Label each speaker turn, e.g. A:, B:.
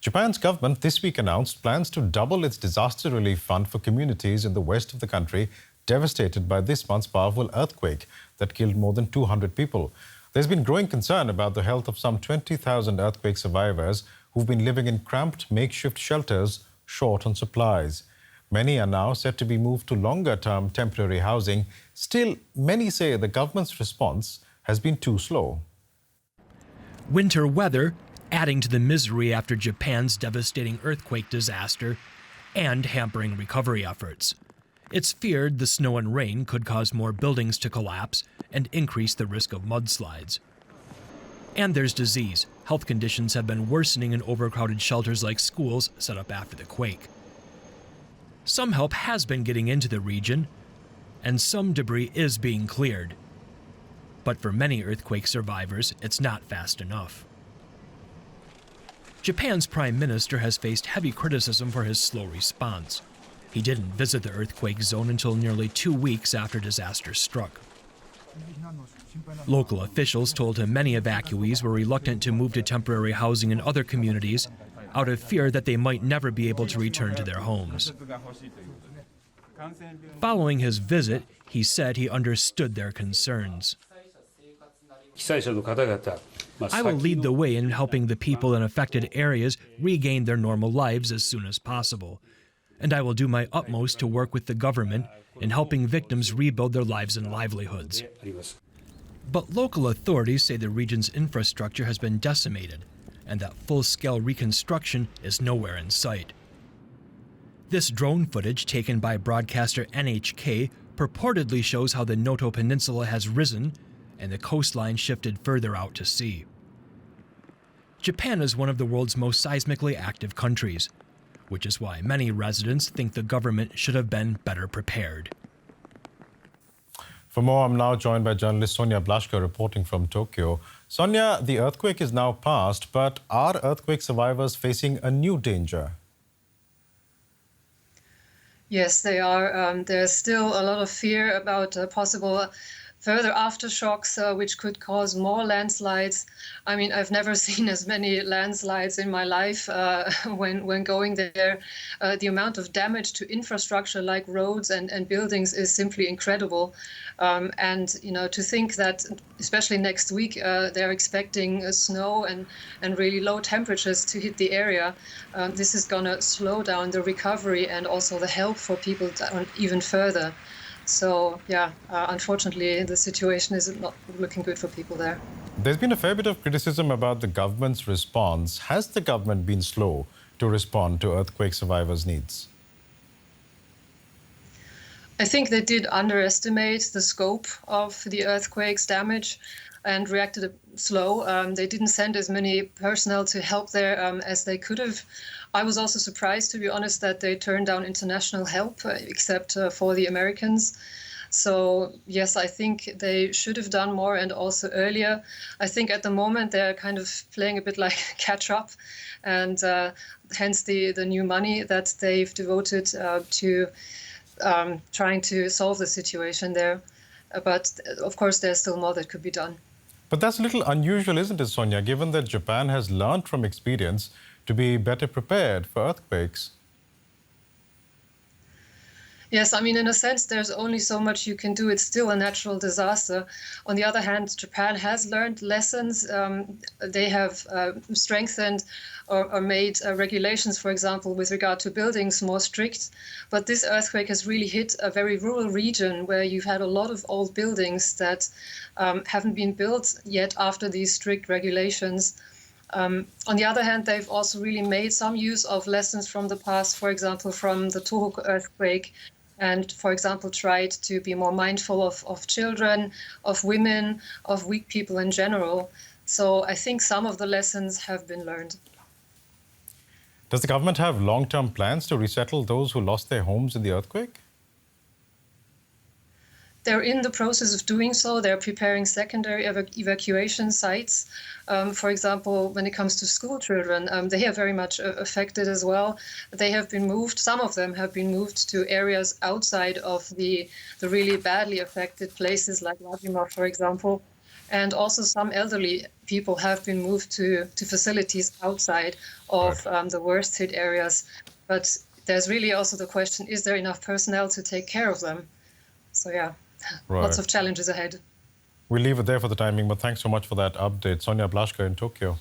A: Japan's government this week announced plans to double its disaster relief fund for communities in the west of the country devastated by this month's powerful earthquake that killed more than 200 people. There's been growing concern about the health of some 20,000 earthquake survivors who've been living in cramped makeshift shelters short on supplies. Many are now set to be moved to longer-term temporary housing. Still, many say the government's response has been too slow.
B: Winter weather adding to the misery after Japan's devastating earthquake disaster and hampering recovery efforts. It's feared the snow and rain could cause more buildings to collapse and increase the risk of mudslides. And there's disease. Health conditions have been worsening in overcrowded shelters like schools set up after the quake. Some help has been getting into the region, and some debris is being cleared. But for many earthquake survivors, it's not fast enough. Japan's prime minister has faced heavy criticism for his slow response. He didn't visit the earthquake zone until nearly 2 weeks after disaster struck. Local officials told him many evacuees were reluctant to move to temporary housing in other communities out of fear that they might never be able to return to their homes. Following his visit, he said he understood their concerns. I will lead the way in helping the people in affected areas regain their normal lives as soon as possible. And I will do my utmost to work with the government in helping victims rebuild their lives and livelihoods. But local authorities say the region's infrastructure has been decimated and that full-scale reconstruction is nowhere in sight. This drone footage taken by broadcaster NHK purportedly shows how the Noto Peninsula has risen and the coastline shifted further out to sea. Japan is one of the world's most seismically active countries, which is why many residents think the government should have been better prepared.
A: For more, I'm now joined by journalist Sonia Blashko reporting from Tokyo. Sonia, the earthquake is now past, but are earthquake survivors facing a new danger?
C: Yes, they are. There's still a lot of fear about possible further aftershocks, which could cause more landslides. I mean, I've never seen as many landslides in my life when going there. The amount of damage to infrastructure like roads and buildings is simply incredible. And, you know, to think that, especially next week, they're expecting snow and really low temperatures to hit the area. This is going to slow down the recovery and also the help for people even further. So, yeah, unfortunately, the situation is not looking good for people there.
A: There's been a fair bit of criticism about the government's response. Has the government been slow to respond to earthquake survivors' needs?
C: I think they did underestimate the scope of the earthquake's damage and reacted slow. They didn't send as many personnel to help there as they could have. I was also surprised, to be honest, that they turned down international help, except for the Americans. So, yes, I think they should have done more and also earlier. I think at the moment they're kind of playing a bit like catch up, and hence the new money that they've devoted to trying to solve the situation there. But, of course, there's still more that could be done.
A: But that's a little unusual, isn't it, Sonia, given that Japan has learned from experience to be better prepared for earthquakes?
C: Yes, I mean, in a sense, there's only so much you can do. It's still a natural disaster. On the other hand, Japan has learned lessons. They have strengthened or made regulations, for example, with regard to buildings more strict. But this earthquake has really hit a very rural region where you've had a lot of old buildings that haven't been built yet after these strict regulations. On the other hand, they've also really made some use of lessons from the past, for example, from the Tohoku earthquake, and, for example, tried to be more mindful of children, of women, of weak people in general. So I think some of the lessons have been learned.
A: Does the government have long-term plans to resettle those who lost their homes in the earthquake?
C: They're in the process of doing so. They're preparing secondary evacuation sites. For example, when it comes to school children, they are very much affected as well. They have been moved, some of them have been moved to areas outside of the really badly affected places like Wajima, for example. And also some elderly people have been moved to facilities outside of the worst hit areas. But there's really also the question, is there enough personnel to take care of them? So yeah, lots of challenges ahead.
A: We'll leave it there for the timing, but thanks so much for that update. Sonia Blaschka in Tokyo.